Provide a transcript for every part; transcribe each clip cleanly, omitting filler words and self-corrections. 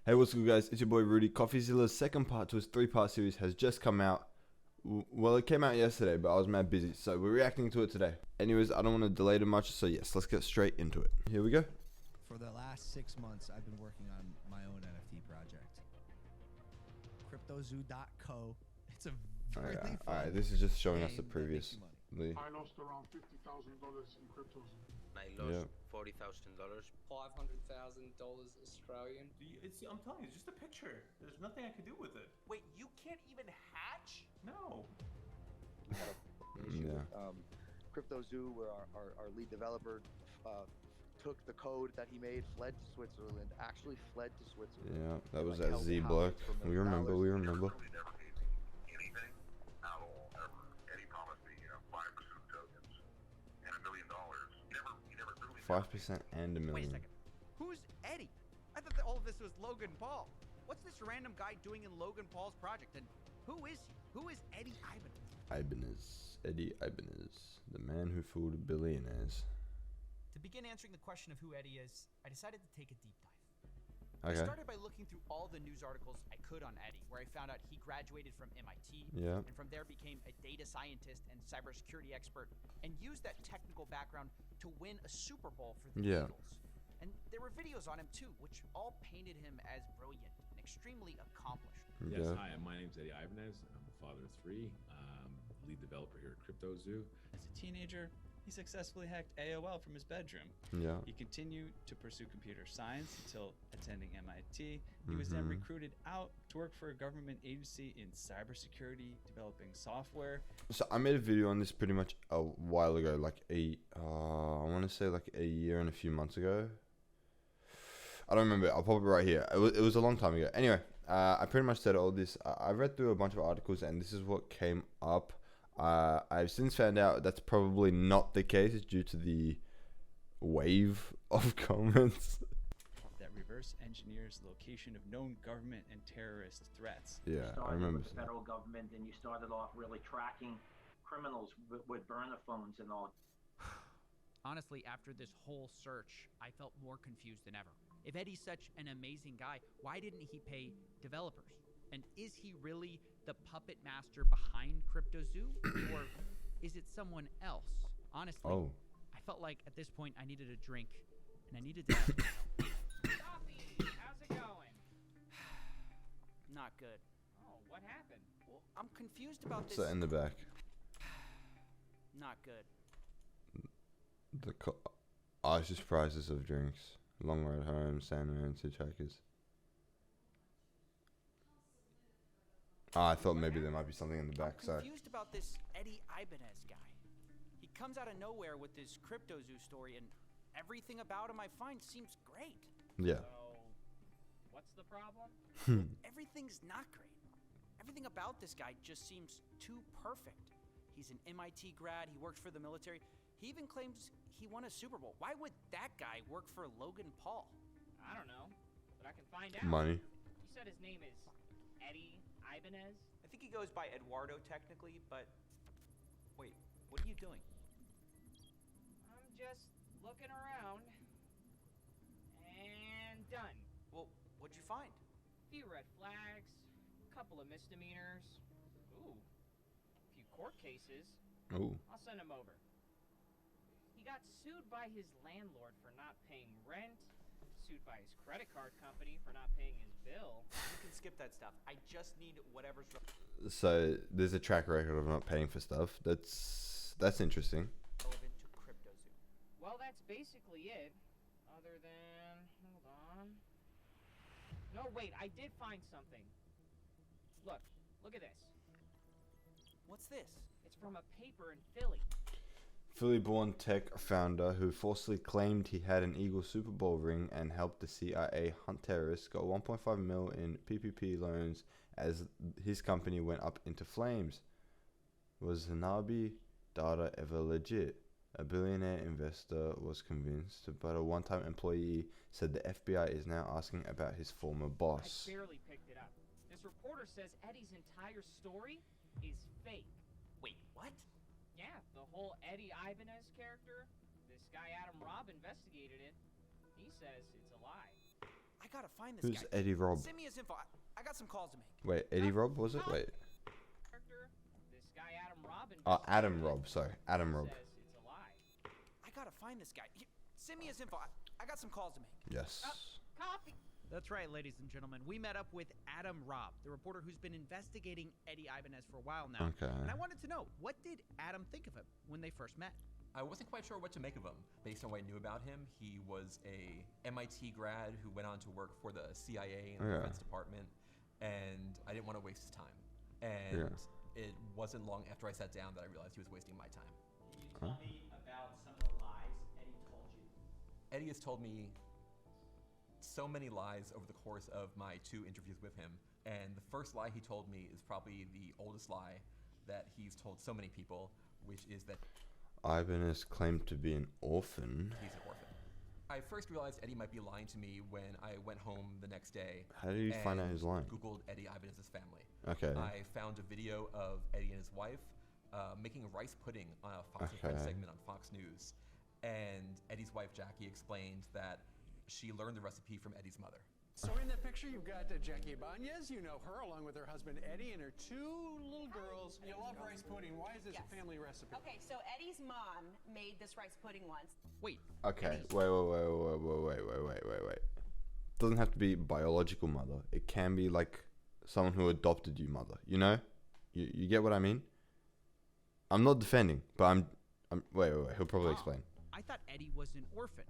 Hey, what's good, guys? It's your boy Rudy. Coffeezilla's second part to his 3-part series has just come out. Well, it came out yesterday, but I was mad busy, so we're reacting to it today. Anyways, I don't want to delay too much, so yes, let's get straight into it. Here we go. For the last 6 months, I've been working on my own NFT project. CryptoZoo.co. It's a really fun. Alright, this is just showing us the game that previous. makes you money. I lost around $50,000 in cryptos. I lost $40,000. $500,000 Australian. I'm telling you, it's just a picture. There's nothing I can do with it. Wait, you can't even hatch? No. Yeah. CryptoZoo, where our lead developer took the code that he made, fled to Switzerland, actually fled to Switzerland. Yeah, that was Like, that held Z the block. hostage for We remember, we remember. Never gave me anything at all, ever. Eddie promised me, 5% tokens and $1 million. He never threw me 5% and a Wait a million. second. Who's Eddie? I thought that all of this was Logan Paul. What's this random guy doing in Logan Paul's project? And who is he? Who is Eddie Ibanez? Ibanez. Eddie Ibanez. The man who fooled billionaires. To begin answering the question of who Eddie is, I decided to take a deep dive. Okay. I started by looking through all the news articles I could on Eddie, where I found out he graduated from MIT, Yeah. and from there became a data scientist and cybersecurity expert, and used that technical background to win a Super Bowl for the Yeah. Eagles. And there were videos on him too, which all painted him as brilliant and extremely accomplished. Yes, Yeah. hi, my name's Eddie Ibanez. I'm a father of 3, lead developer here at CryptoZoo. As a teenager, he successfully hacked AOL from his bedroom. Yeah. He continued to pursue computer science until attending MIT. He was then recruited out to work for a government agency in cybersecurity, developing software. So I made a video on this pretty much a while ago, like I want to say like a year and a few months ago. I don't remember. I'll pop it right here. It was a long time ago. Anyway, I pretty much said all this. I read through a bunch of articles, and this is what came up. I've since found out that's probably not the case due to the wave of comments. That reverse engineers the location of known government and terrorist threats. Yeah, I started remember. with the federal government, and you started off really tracking criminals with burner phones and all. Honestly, after this whole search, I felt more confused than ever. If Eddie's such an amazing guy, why didn't he pay developers? And is he really the puppet master behind CryptoZoo? Or is it someone else? Honestly, I felt like at this point I needed a drink, and I needed to ask myself. Coffee, how's it going? Not good. Oh, what happened? Well, I'm confused about What's this. that in the back? Not good. The Isis prices of drinks. Long ride home, Santa and 2 trackers. I thought maybe there might be something in the back. I'm Sorry. confused about this Eddie Ibanez guy. He comes out of nowhere with this CryptoZoo story, and everything about him I find seems great. Yeah. So, what's the problem? Everything's not great. Everything about this guy just seems too perfect. He's an MIT grad, he works for the military. He even claims he won a Super Bowl. Why would that guy work for Logan Paul? I don't know, but I can find out. Money. You said his name is Eddie Ibanez? I think he goes by Eduardo technically, but wait, what are you doing? I'm just looking around. And done. Well, what'd you find? Few red flags, couple of misdemeanors. Ooh, a few court cases. Ooh. I'll send him over. He got sued by his landlord for not paying rent, sued by his credit card company for not paying his bill. You can skip that stuff. I just need whatever's So there's a track record of not paying for stuff. That's interesting. relevant to CryptoZoo. Well, that's basically it. Other than, hold on. No, wait, I did find something. Look at this. What's this? It's from a paper in Philly. Philly-born tech founder who falsely claimed he had an Eagle Super Bowl ring and helped the CIA hunt terrorists got 1.5 mil in PPP loans as his company went up into flames. Was Hanabi data ever legit? A billionaire investor was convinced, but a one-time employee said the FBI is now asking about his former boss. I barely picked it up. This reporter says Eddie's entire story is fake. Wait, what? Yeah, the whole Eddie Ibanez character. This guy Adam Robb investigated it. He says it's a lie. I gotta find this Who's guy. Eddie Robb? Send me his info. I got some calls to make. Wait, Eddie Robb was it? Wait. Character, this guy Adam Robb. Oh, Adam Robb. Sorry, Adam Robb. Says it's a lie. I gotta find this guy. Send me his info. I got some calls to make. Yes. Coffee. That's right, ladies and gentlemen. We met up with Adam Robb, the reporter who's been investigating Eddie Ibanez for a while now. Okay. And I wanted to know, what did Adam think of him when they first met? I wasn't quite sure what to make of him. Based on what I knew about him, he was a MIT grad who went on to work for the CIA and the Defense Department, and I didn't want to waste his time. And it wasn't long after I sat down that I realized he was wasting my time. Can you tell me about some of the lies Eddie told you? Eddie has told me so many lies over the course of my 2 interviews with him, and the first lie he told me is probably the oldest lie that he's told so many people, which is that Ibanez claimed to be an orphan. he's an orphan. I first realized Eddie might be lying to me when I went home the next day. How did you find out he's lying? Googled Eddie Ibanez's family. Okay. I found a video of Eddie and his wife making rice pudding on a Fox and Friends segment on Fox News, and Eddie's wife Jackie explained that she learned the recipe from Eddie's mother. So in that picture, you've got Jackie Ibanez. You know her along with her husband Eddie and her 2 little girls. You love rice pudding. Why is this a family recipe? Okay, so Eddie's mom made this rice pudding once. Wait. Okay. Wait. Doesn't have to be biological mother. It can be like someone who adopted you mother. You know? You get what I mean? I'm not defending, but I'm wait. He'll probably explain. I thought Eddie was an orphan.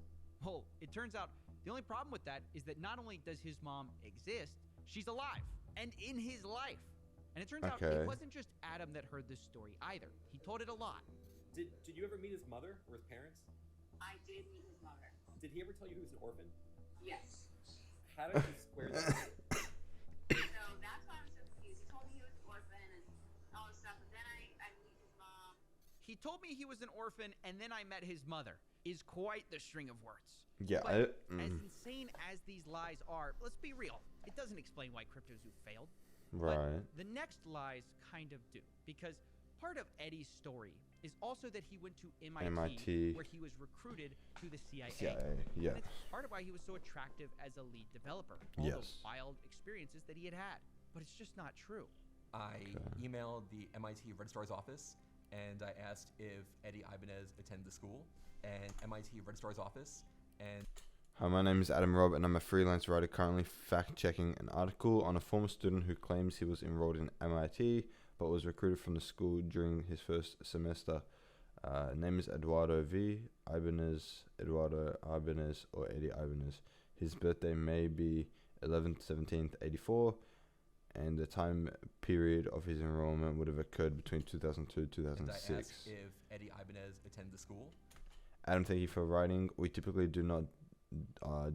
Well, it turns out the only problem with that is that not only does his mom exist, she's alive and in his life. And it turns out it wasn't just Adam that heard this story either. He told it a lot. Did you ever meet his mother or his parents? I did meet his mother. Did he ever tell you he was an orphan? Yes. How did you square that? So that's why I'm so confused. He told me he was an orphan and all this stuff, but then I meet his mom. He told me he was an orphan and then I met his mother. Is quite the string of words. Yeah. But as insane as these lies are, let's be real. It doesn't explain why CryptoZoo failed. Right. But the next lies kind of do, because part of Eddie's story is also that he went to MIT, where he was recruited to the CIA. Yeah. And it's part of why he was so attractive as a lead developer. All the wild experiences that he had had. But it's just not true. I emailed the MIT registrar's office and I asked if Eddie Ibanez attended the school, and MIT registrar's office and Hi, my name is Adam Robb and I'm a freelance writer currently fact-checking an article on a former student who claims he was enrolled in MIT but was recruited from the school during his first semester. Name is Eduardo V. Ibanez, Eduardo Ibanez or Eddie Ibanez. His birthday may be 11th, 17th, 84, and the time period of his enrollment would have occurred between 2002 and 2006. And I asked if Eddie Ibanez attended the school. Adam, thank you for writing. We typically do not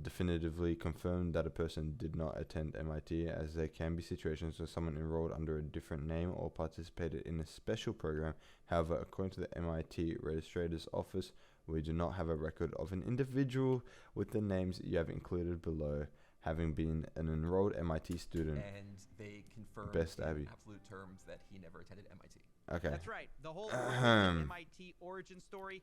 definitively confirm that a person did not attend MIT, as there can be situations where someone enrolled under a different name or participated in a special program. However, according to the MIT Registrar's Office, we do not have a record of an individual with the names you have included below having been an enrolled MIT student. And they confirmed Best in Abby. absolute terms that he never attended MIT. Okay. That's right. The whole MIT origin story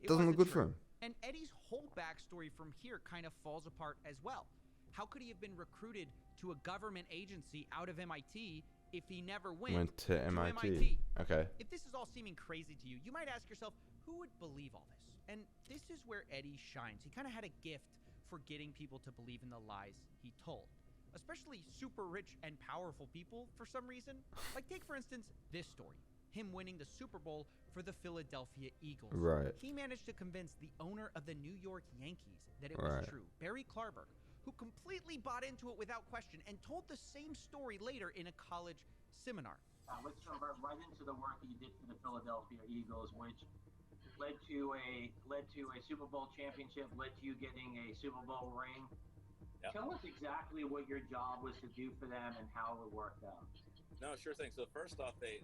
doesn't look good for him. And Eddie's whole backstory from here kind of falls apart as well. How could he have been recruited to a government agency out of MIT if he never went to MIT? Okay. If this is all seeming crazy to you, you might ask yourself, who would believe all this? And this is where Eddie shines. He kind of had a gift for getting people to believe in the lies he told. Especially super rich and powerful people for some reason. Like take for instance this story. Him winning the Super Bowl for the Philadelphia Eagles. Right. He managed to convince the owner of the New York Yankees that it was true, Barry Klarberg, who completely bought into it without question and told the same story later in a college seminar. Let's jump right into the work that you did for the Philadelphia Eagles, which led to a Super Bowl championship, led to you getting a Super Bowl ring. Yep. Tell us exactly what your job was to do for them and how it worked out. No, sure thing. So first off, they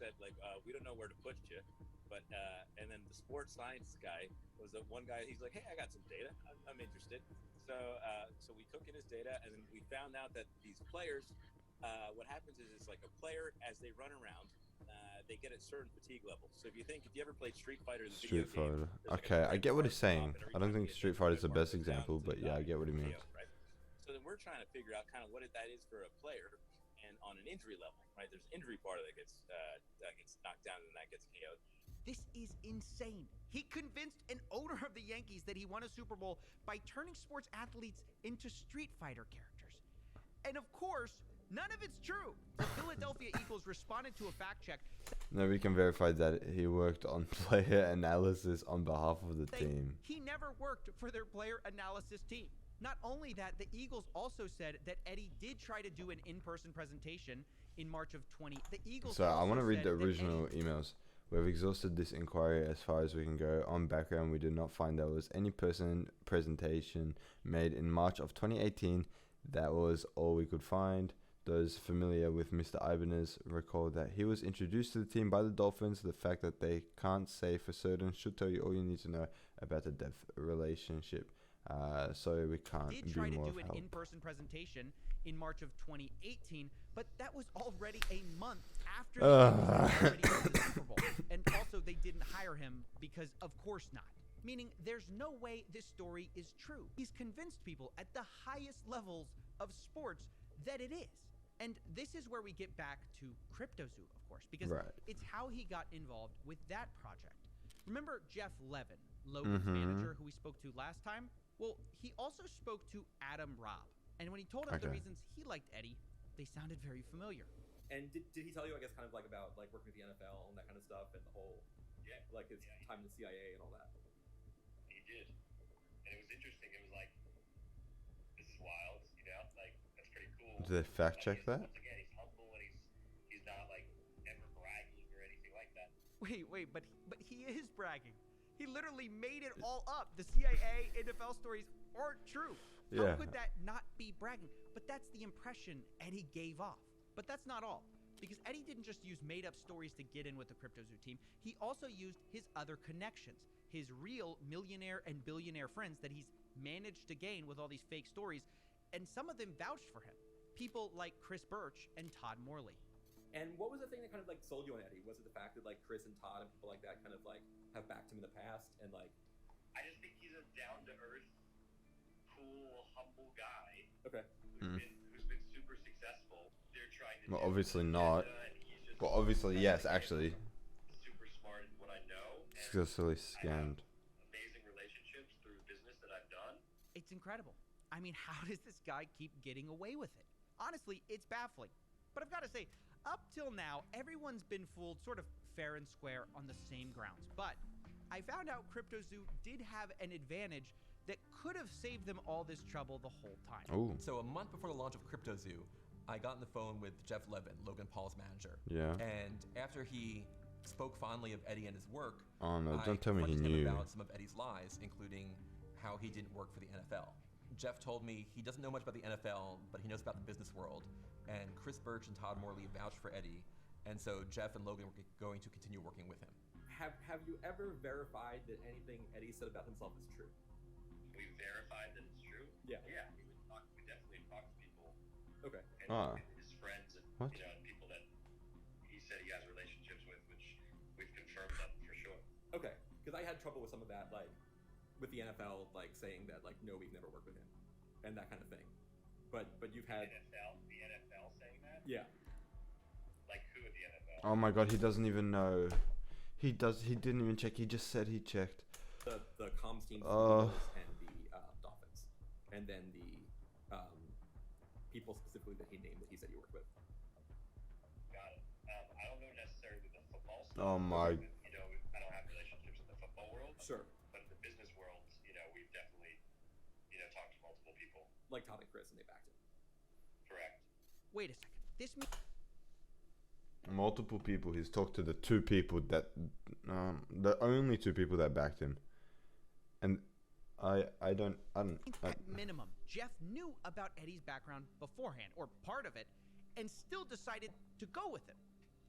said like we don't know where to put you, but and then the sports science guy was the one guy. He's like, hey, I got some data. I'm interested. So so we took in his data, and then we found out that these players, what happens is it's like a player as they run around, they get at certain fatigue levels. So if you ever played Street Fighter, the Street video game, Fighter. Okay, I get what he's saying. I don't think Street Fighter is the best example, but yeah, I get what he means. Right? So then we're trying to figure out kind of what that is for a player, and on an injury level, right? There's an injury part that gets knocked down and that gets KO'd. This is insane. He convinced an owner of the Yankees that he won a Super Bowl by turning sports athletes into Street Fighter characters. And of course, none of it's true. The Philadelphia Eagles responded to a fact check. No, we can verify that he worked on player analysis on behalf of the team. He never worked for their player analysis team. Not only that, the Eagles also said that Eddie did try to do an in-person presentation in March of 20. The Eagles. So I want to read the original emails. We have exhausted this inquiry as far as we can go. On background, we did not find there was any person presentation made in March of 2018. That was all we could find. Those familiar with Mr. Ibanez recall that he was introduced to the team by the Dolphins. The fact that they can't say for certain should tell you all you need to know about the depth relationship. So we can't be more Did try to do of an help. in-person presentation in March of 2018, but that was already a month after the already won the Super Bowl. And also, they didn't hire him because, of course not. Meaning, there's no way this story is true. He's convinced people at the highest levels of sports that it is. And this is where we get back to CryptoZoo, of course, because it's how he got involved with that project. Remember Jeff Levin, Logan's manager, who we spoke to last time? Well, he also spoke to Adam Robb. And when he told him the reasons he liked Eddie, they sounded very familiar. And did he tell you, I guess, kind of like about like working with the NFL and that kind of stuff and the whole, like his time in the CIA and all that? He did. And it was interesting. It was like, this is wild, you know? Like, that's pretty cool. Did they fact check that? Once again, he's humble and he's not like ever bragging or anything like that. Wait, but he is bragging. He literally made it all up. The CIA, NFL stories aren't true. How could that not be bragging? But that's the impression Eddie gave off. But that's not all. Because Eddie didn't just use made-up stories to get in with the CryptoZoo team. He also used his other connections. His real millionaire and billionaire friends that he's managed to gain with all these fake stories. And some of them vouched for him. People like Chris Birch and Todd Morley. And what was the thing that kind of like sold you on Eddie? Was it the fact that like Chris and Todd and people like that kind of like have backed him in the past and like? I just think he's a down-to-earth, cool, humble guy. Okay. Who's been super successful. They're trying to. Well, obviously not. But obviously, yes, actually. Super smart in what I know. Successfully scammed. Amazing relationships through business that I've done. It's incredible. I mean, how does this guy keep getting away with it? Honestly, it's baffling. But I've got to say, up till now, everyone's been fooled sort of fair and square on the same grounds. But I found out CryptoZoo did have an advantage that could have saved them all this trouble the whole time. Oh. So a month before the launch of CryptoZoo, I got on the phone with Jeff Levin, Logan Paul's manager. Yeah. And after he spoke fondly of Eddie and his work, Oh no, don't tell me he confronted him knew. about some of Eddie's lies, including how he didn't work for the NFL. Jeff told me he doesn't know much about the NFL, but he knows about the business world. And Chris Birch and Todd Morley vouched for Eddie, and so Jeff and Logan were going to continue working with him. Have you ever verified that anything Eddie said about himself is true? We verified that it's true. Yeah. Yeah. We definitely talk to people. Okay. And his friends and you know, and people that he said he has relationships with, which we've confirmed that for sure. Okay, because I had trouble with some of that, like with the NFL, like saying that, like, no, we've never worked with him, and that kind of thing. But you've had the NFL saying that? Yeah. Like who at the NFL? Oh my god, he doesn't even know. He didn't even check. He just said he checked. The comms team and the Dolphins, and then the people specifically that he named that he said he worked with. Got it. I don't know necessarily the football stuff. Oh my. You know, I don't have relationships in the football world. Sure. But in the business world, you know, we've definitely, you know, talked to multiple people. Like Todd and Chris, and they backed him. Correct. Wait a second. This means Multiple people. He's talked to the two people that, the only two people that backed him, and I don't. at minimum, Jeff knew about Eddie's background beforehand, or part of it, and still decided to go with him.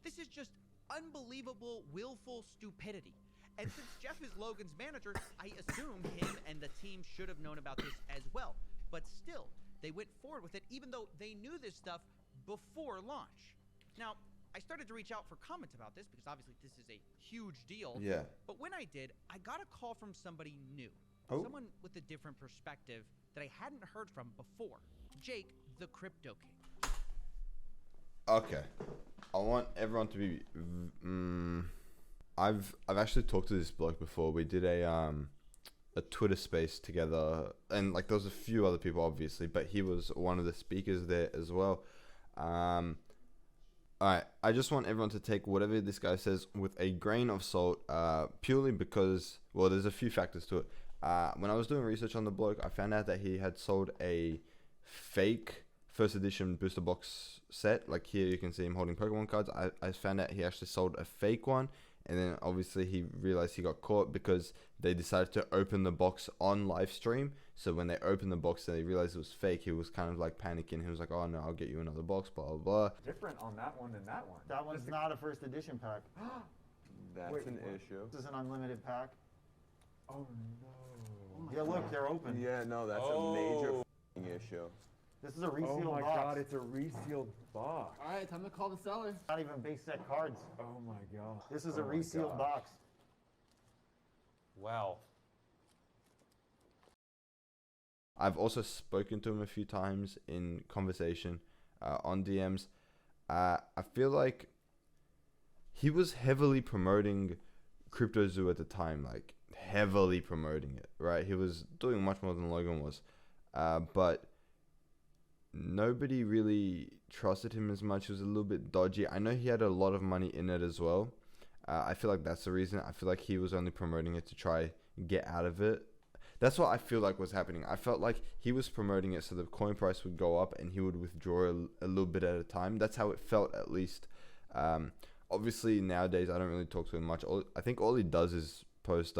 This is just unbelievable, willful stupidity. And since Jeff is Logan's manager, I assume him and the team should have known about this as well. But still, they went forward with it, even though they knew this stuff before launch. Now, I started to reach out for comments about this because obviously this is a huge deal. Yeah. But when I did, I got a call from somebody new. Oh. Someone with a different perspective that I hadn't heard from before. Jake, the Crypto King. Okay, I want everyone to be. I've actually talked to this bloke before. We did a Twitter space together, and like there was a few other people obviously, but he was one of the speakers there as well. Alright, I just want everyone to take whatever this guy says with a grain of salt, purely because, well, there's a few factors to it. When I was doing research on the bloke, I found out that he had sold a fake first edition booster box set. Like here you can see him holding Pokemon cards. I found out he actually sold a fake one, and then obviously he realized he got caught because they decided to open the box on live stream. So when they opened the box and they realized it was fake, he was kind of like panicking. He was like, oh no, I'll get you another box, blah blah blah. Different on that one than that one. That one's not a first edition pack. That's Wait, an what? issue. This is an unlimited pack. Oh no. Yeah, look, they're open. Yeah, no, that's a major f***ing issue. This is a resealed box. Oh my god, it's a resealed box. Alright, time to call the seller. Not even base set cards. Oh my god. This is a resealed box. Wow. I've also spoken to him a few times in conversation on DMs. I feel like he was heavily promoting CryptoZoo at the time, like heavily promoting it, right? He was doing much more than Logan was, but nobody really trusted him as much. He was a little bit dodgy. I know he had a lot of money in it as well. I feel like that's the reason. I feel like he was only promoting it to try get out of it. That's what I feel like was happening. I felt like he was promoting it so the coin price would go up and he would withdraw a little bit at a time. That's how it felt, at least. Obviously, nowadays, I don't really talk to him much. I think all he does is post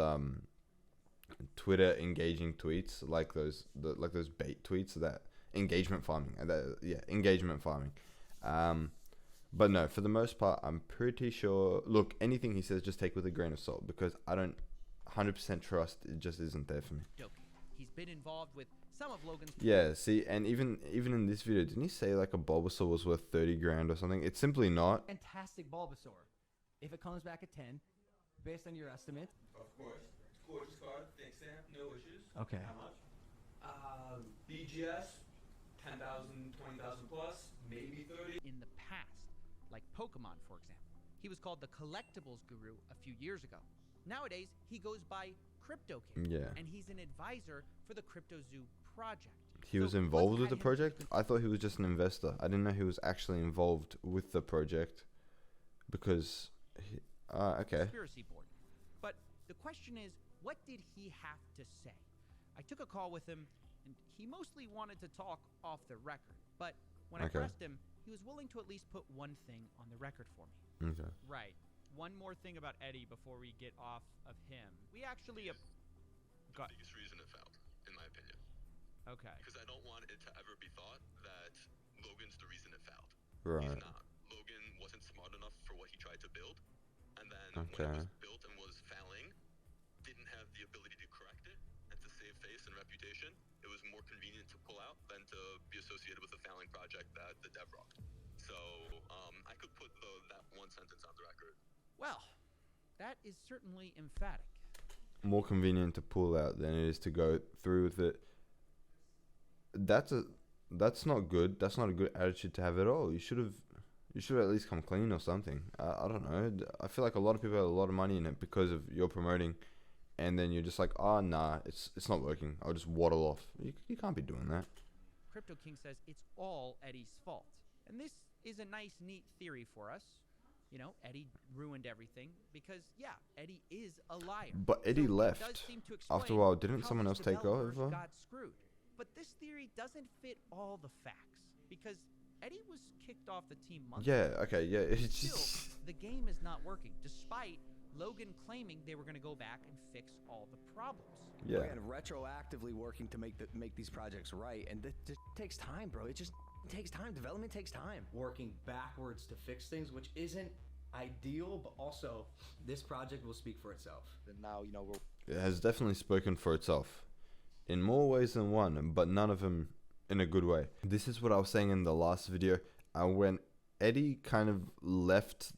Twitter engaging tweets, like those bait tweets, that engagement farming. Engagement farming. But no, for the most part, I'm pretty sure. Look, anything he says, just take with a grain of salt, because I don't 100% trust. It just isn't there for me. He's been involved with some of Logan's. Yeah, see, and even in this video, didn't he say like a Bulbasaur was worth 30 grand or something? It's simply not. Fantastic Bulbasaur. If it comes back at 10, based on your estimate. Of course. Gorgeous card. Thanks, Sam. No issues. Okay. How much? BGS, 10,000, 20,000 plus, maybe 30. In the past, like Pokemon, for example. He was called the Collectibles Guru a few years ago. Nowadays, he goes by Crypto King. Yeah. And he's an advisor for the CryptoZoo project. He was involved with the project? I thought he was just an investor. I didn't know he was actually involved with the project. Because, okay. Conspiracy board. But the question is, what did he have to say? I took a call with him, and he mostly wanted to talk off the record. But when I pressed him, he was willing to at least put one thing on the record for me. Okay. Right. One more thing about Eddie before we get off of him. We actually The biggest reason it failed, in my opinion. Okay. Because I don't want it to ever be thought that Logan's the reason it failed. Right. He's not. Logan wasn't smart enough for what he tried to build, and then when it was built and was failing, didn't have the ability to correct it and to save face and reputation. It was more convenient to pull out than to be associated with a failing project that the dev rocked. So I could put that one sentence on the record. Well, that is certainly emphatic. More convenient to pull out than it is to go through with it. That's not good. That's not a good attitude to have at all. You should have at least come clean or something. I don't know. I feel like a lot of people have a lot of money in it because of your promoting, and then you're just like, oh nah, it's not working. I'll just waddle off. You can't be doing that. Crypto King says it's all Eddie's fault. And this is a nice, neat theory for us. You know, Eddie ruined everything because, yeah, Eddie is a liar. But Eddie left. After a while, didn't someone else take over? Got screwed. But this theory doesn't fit all the facts because Eddie was kicked off the team months ago. Yeah, okay, yeah. It's Still, just... the game is not working, despite Logan claiming they were going to go back and fix all the problems. Yeah. Again, retroactively working to make these projects right, and it just takes time, bro. It just takes time. Development takes time. Working backwards to fix things, which isn't ideal, but also this project will speak for itself. And now, you know, It has definitely spoken for itself. In more ways than one, but none of them in a good way. This is what I was saying in the last video. When Eddie kind of left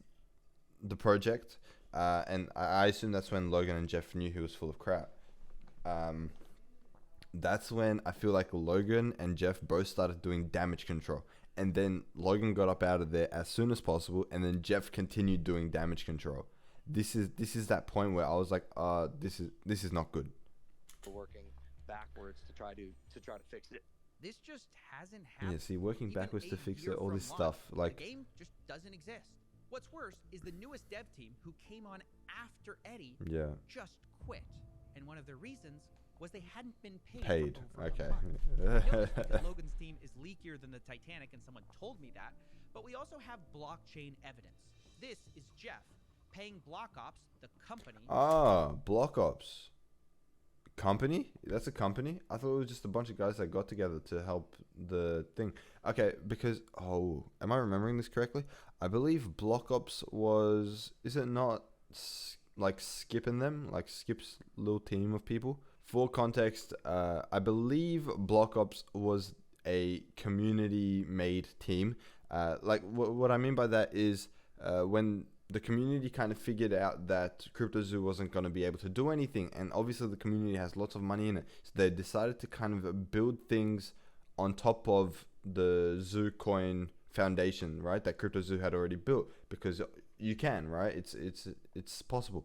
the project, and I assume that's when Logan and Jeff knew he was full of crap. that's when I feel like Logan and Jeff both started doing damage control. And then Logan got up out of there as soon as possible, and then Jeff continued doing damage control. This is that point where I was like, this is not good. Working backwards to try to fix it. This just hasn't happened. Yeah, see, working Even backwards to a fix year it, all from this launch, stuff, like the game just doesn't exist. What's worse is the newest dev team who came on after Eddie Yeah. just quit, and one of their reasons was they hadn't been paid. Paid, For over okay. a month. We know this because Logan's team is leakier than the Titanic, and someone told me that. But we also have blockchain evidence. This is Jeff paying Block Ops, the company. Block Ops. Company? That's a company? I thought it was just a bunch of guys that got together to help the thing. Okay, because, am I remembering this correctly? I believe Block Ops was, is it not like Skip and them? Like Skip's little team of people? For context, I believe Block Ops was a community-made team. Like, what I mean by that is when the community kind of figured out that CryptoZoo wasn't going to be able to do anything, and obviously the community has lots of money in it, so they decided to kind of build things on top of the Zoo Coin foundation, right, that CryptoZoo had already built, because you can, right, it's possible.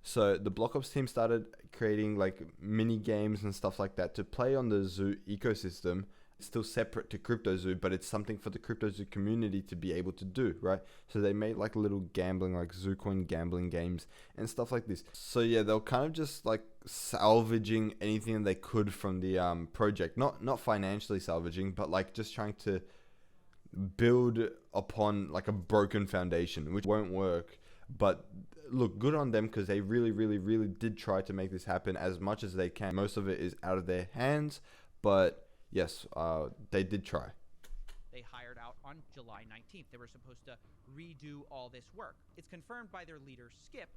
So the Block Ops team started creating like mini games and stuff like that to play on the Zoo ecosystem. It's still separate to CryptoZoo, but it's something for the CryptoZoo community to be able to do, right? So they made like little gambling, like ZooCoin gambling games and stuff like this. So yeah, they were kind of just like salvaging anything they could from the project. Not financially salvaging, but like just trying to build upon like a broken foundation, which won't work. But look, good on them, because they really did try to make this happen as much as they can. Most of it is out of their hands, but yes, they did try. They hired out on July 19th. They were supposed to redo all this work. It's confirmed by their leader, Skip.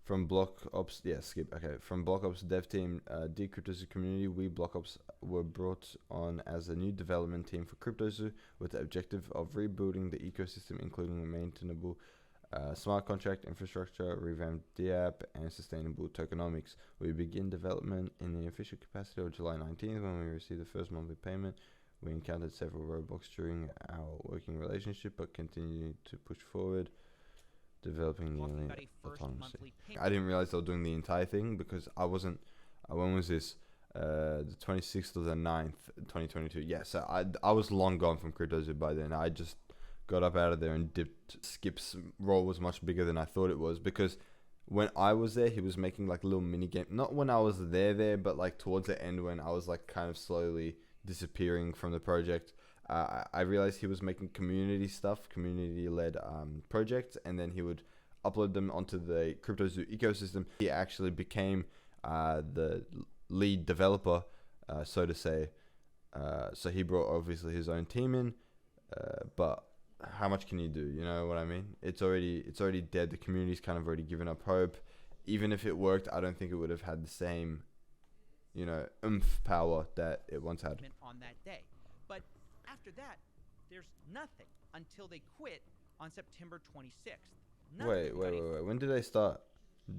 From Block Ops, yeah, Skip, okay. From Block Ops dev team, dear CryptoZoo community, we Block Ops were brought on as a new development team for CryptoZoo with the objective of rebuilding the ecosystem, including a maintainable smart contract infrastructure, revamped the app, and sustainable tokenomics. We begin development in the official capacity on July 19th when we received the first monthly payment. We encountered several roadblocks during our working relationship, but continue to push forward, developing nearly autonomously. I didn't realize they were doing the entire thing, because I wasn't. When was this? The 26th of the 9th, 2022. Yeah, so I was long gone from CryptoZoo by then. I just got up out of there and dipped. Skip's role was much bigger than I thought it was, because when I was there, he was making like a little mini game. Not when I was there, but like towards the end when I was like kind of slowly disappearing from the project. I realized he was making community stuff, community-led projects, and then he would upload them onto the CryptoZoo ecosystem. He actually became the lead developer, so to say. So he brought obviously his own team in, but how much can you do? You know what I mean? It's already dead. The community's kind of already given up hope. Even if it worked, I don't think it would have had the same, oomph power that it once had. On that day, but after that, there's nothing until they quit on September 26th. Wait. When did they start?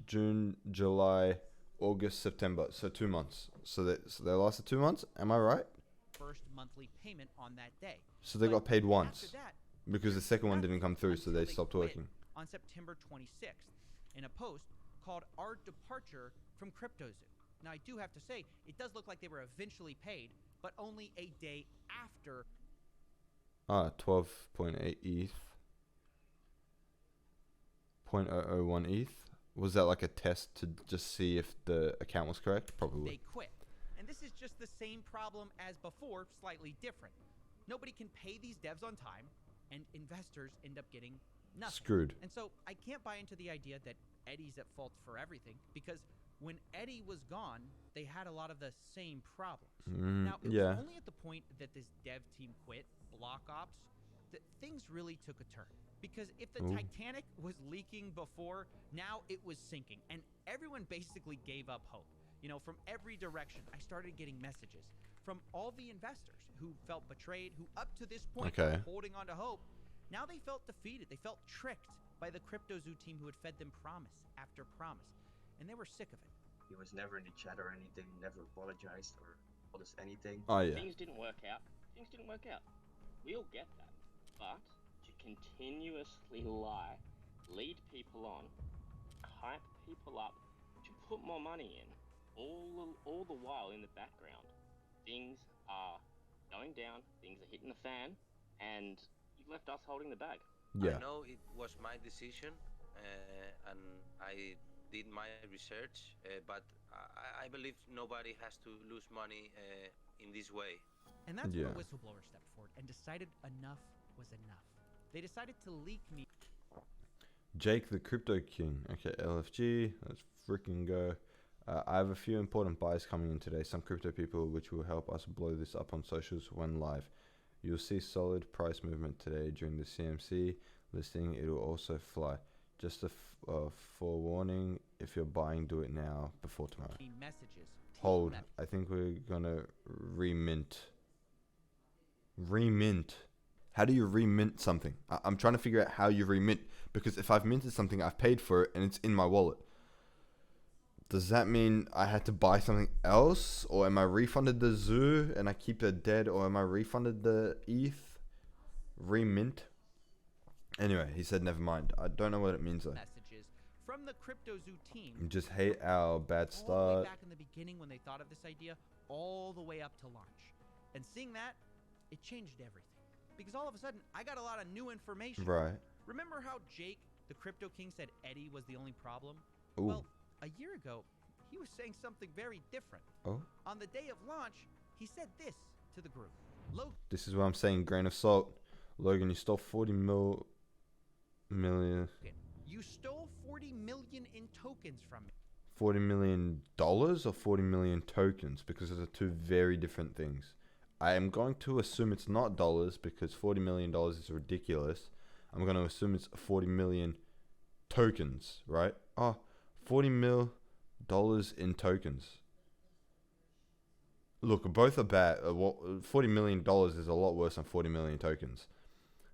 June, July, August, September. So 2 months. So they lasted 2 months. Am I right? First monthly payment on that day. So they got paid once. After that, because the second one didn't come through, so they stopped working. On September 26th, in a post called "Our Departure from CryptoZoo." Now, I do have to say, it does look like they were eventually paid, but only a day after. 12.8 ETH. 0.001 ETH. Was that like a test to just see if the account was correct? Probably. They quit. And this is just the same problem as before, slightly different. Nobody can pay these devs on time, and investors end up getting nothing. Screwed. And so I can't buy into the idea that Eddie's at fault for everything, because when Eddie was gone, they had a lot of the same problems. Now, it was only at the point that this dev team quit, Block Ops, that things really took a turn. Because if the Titanic was leaking before, now it was sinking, and everyone basically gave up hope. From every direction, I started getting messages from all the investors who felt betrayed, who up to this point were holding on to hope. Now they felt defeated. They felt tricked by the CryptoZoo team who had fed them promise after promise, and they were sick of it. He was never in the chat or anything, never apologized or told us anything. Oh, yeah. Things didn't work out. Things didn't work out. We all get that. But to continuously lie, lead people on, hype people up, to put more money in, all the while in the background, things are going down, things are hitting the fan, and you've left us holding the bag. Yeah. I know it was my decision, and I did my research, but I believe nobody has to lose money in this way. And that's where Whistleblower stepped forward and decided enough was enough. They decided to leak me. Jake the Crypto King. Okay, LFG. Let's freaking go. I have a few important buys coming in today. Some crypto people which will help us blow this up on socials when live. You'll see solid price movement today during the CMC listing. It will also fly. Just a forewarning, if you're buying, do it now before tomorrow. Messages. Hold. I think we're gonna remint. Remint. How do you remint something? I'm trying to figure out how you remint, because if I've minted something, I've paid for it and it's in my wallet. Does that mean I had to buy something else? Or am I refunded the zoo and I keep it dead? Or am I refunded the ETH? Remint? Anyway, he said never mind. I don't know what it means though. Messages from the CryptoZoo team. You just hate our bad All the way start. back in the beginning when they thought of this idea, all the way up to launch. And seeing that, it changed everything. Because all of a sudden, I got a lot of new information. Right. Remember how Jake, the Crypto King, said Eddie was the only problem? Ooh. Well, a year ago, he was saying something very different. Oh. On the day of launch, he said this to the group. This is what I'm saying, grain of salt. Logan, you stole 40 million. You stole 40 million in tokens from me. $40 million or 40 million tokens? Because those are two very different things. I am going to assume it's not dollars because $40 million is ridiculous. I'm going to assume it's 40 million tokens, right? Oh, $40 million in tokens. Look, both are bad. $40 million is a lot worse than 40 million tokens.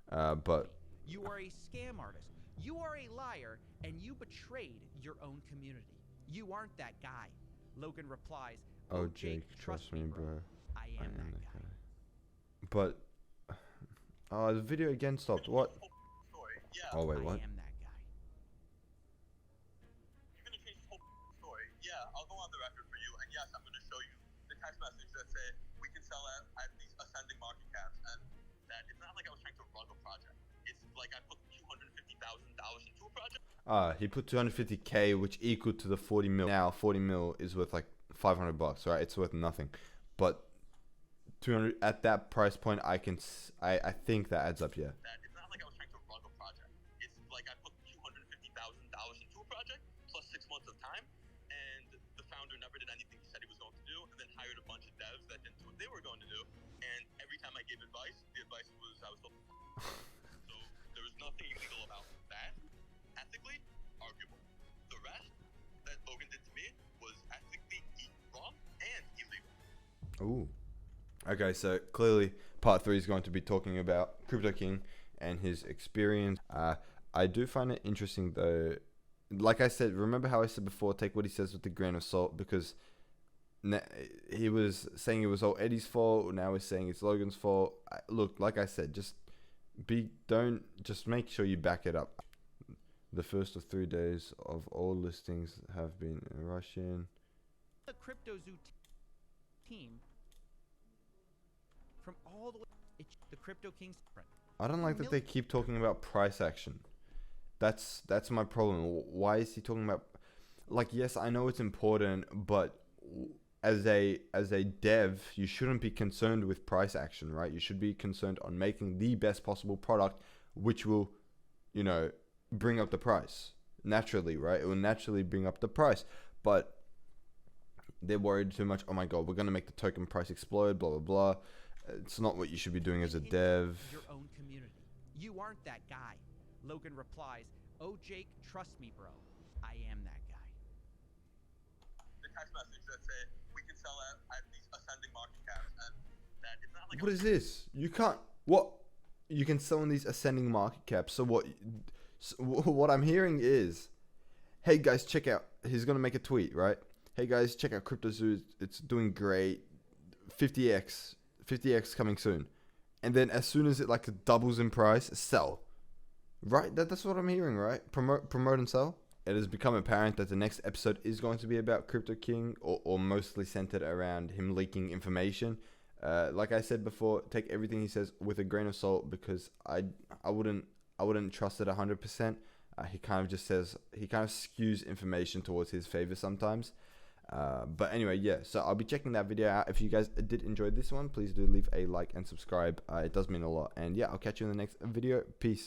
But You are a scam artist. You are a liar, and you betrayed your own community. You aren't that guy. Logan replies, oh, Jake, trust me, bro. I am that guy. But the video again stopped. What? Oh wait, what? I am that guy. You're gonna change the whole story. Yeah, I'll go on the record for you, and yes, I'm gonna show you the text message that say we can sell at these ascending market caps, and that it's not like I was trying to rug a project. It's like I put $250,000 into a project. He put 250k, which equal to the 40 mil. Now 40 mil is worth like $500, right? It's worth nothing. But 200 at that price point, I think that adds up, yeah. It's not like I was trying to rug a project. It's like I put $250,000 into a project plus 6 months of time, and the founder never did anything he said he was going to do, and then hired a bunch of devs that didn't do what they were going to do. And every time I gave advice, the advice was I was told. So there was nothing illegal about that. Ethically, arguable. The rest that Logan did to me was ethically wrong and illegal. Ooh. Okay, so clearly part 3 is going to be talking about Crypto King and his experience. I do find it interesting though. Like I said, remember how I said before, take what he says with a grain of salt, because he was saying it was all Eddie's fault. Now he's saying it's Logan's fault. Look, like I said, just make sure you back it up. The first of 3 days of all listings have been in Russian. The CryptoZoo team from all the way, the Crypto King's print. I don't like that they keep talking about price action. That's my problem. Why is he talking about, like, yes, I know it's important, but as a dev, you shouldn't be concerned with price action, right? You should be concerned on making the best possible product, which will, bring up the price naturally, right? It will naturally bring up the price, but they're worried too much. Oh my God, we're going to make the token price explode, blah, blah, blah. It's not what you should be doing as a dev. Your own community. You aren't that guy. Logan replies, oh, Jake, trust me, bro. I am that guy. The text message that say we can sell at these ascending market caps, and that it's not like. What is this? You can't. What? You can sell in these ascending market caps. So what? So what I'm hearing is, hey guys, check out. He's gonna make a tweet, right? hey guys, check out CryptoZoo. It's doing great. 50x coming soon. And then as soon as it like doubles in price, sell. Right? That's what I'm hearing, right? Promote and sell. It has become apparent that the next episode is going to be about Crypto King, or mostly centered around him leaking information. Like I said before, take everything he says with a grain of salt, because I wouldn't trust it 100%. He kind of skews information towards his favor sometimes. But anyway, yeah, so I'll be checking that video out. If you guys did enjoy this one, please do leave a like and subscribe. It does mean a lot. And yeah, I'll catch you in the next video. Peace.